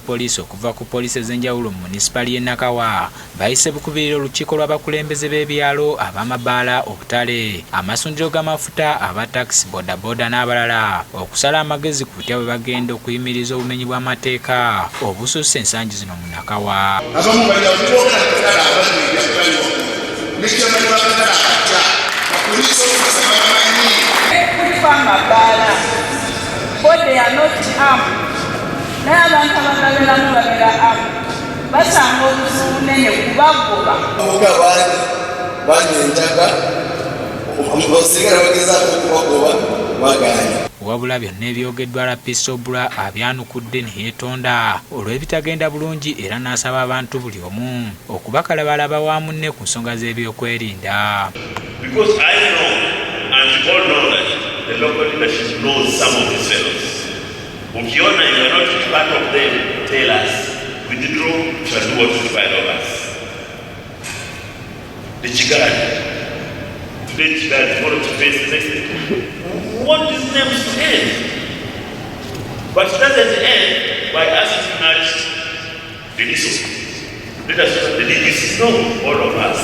poliisi okuva ku poliisi ez'enjawulo mu munisipali y'e Nakawa bayise bukubirira olukiiko lw'abakulembeze b'ebyalo ab'amabaala obutale amasundiro g'amafuta aba taxi bodaboda n'abalala okusala amagezi ku butya bwe bagenda okuyimiriza obumenyi bw'amateeka obususse ensangi zino mu Nakawa. But they are not armed. N'abantu abagaleramu babera armed. Basanga obunene kubagoba. Wabula byonna ebyogeddwa Lapisobula abyanukudde ne yeetonda olw'ebitagenda bulungi era n'asaba abantu buli omu okubakalabalaba wa munne ku nsonga z'ebyokwerinda. Because I know and you all know that the local leadership knows some of these fellows. Ukiona you are not part of them, tell us. Withdraw, we shall do what is required of us. The Chigari. Today Chigari, tomorrow to face the next day. We want these names to end. But it doesn't end by us to match the DISO. Let us know the DDC know all of us.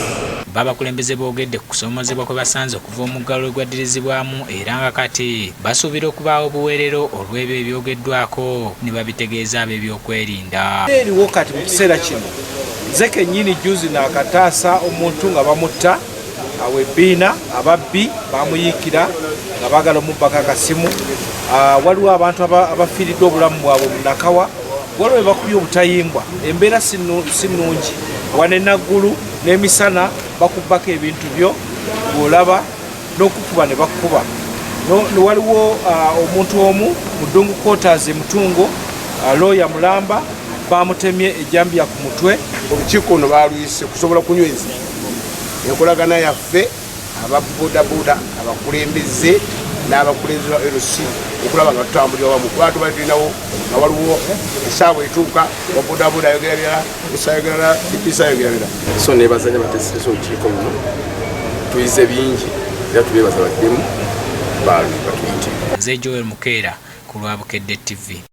Babakulembeze boogedde ku kusoomozebwa kwe basanze okuva omuggalo ogwaddirizibwamu era nga kati basuubira okubaawo obuweerero olw'ebyo ebyogeddwako ne babitegeeza ab'ebyokwerinda. Eriwo kati mu kiseera kino nze kennyini juzi n'akataasa omuntu nga bamutta awo ebbiina ababbi bamuyiikira nga baagala omubbako akasimu. Waliwo abantu abafiiriddwe obulamu bwabwe mu Nakawa waliwo bakubye obutayimbwa embeera si nnungi wane naggulu n'emisana bakubbako ebintu byo bw'olaba n'okukuba ne bakuba. Waliwo omuntu omu mu Ddungu Quarters Mutungo looya Mulamba bamutemye ejjambiya ku mutwe. Olukiiko luno baaluyise kusobola kunyweza enkolagana yaffe ababodaboda abakulembeze n'abakulembeze ba LC okulaba nga tutambulira wamu kuba tubali tulinawo nga waliwo essaawa etuuka wabodaboda ayogera birala esayogera ipisa ayogera birala. So neebazanya bateeseza olukiiko luno tuyize bingi era tubeebaza baddemu batuyite. Nze Joel Mukeera ku lwa Bukedde TV.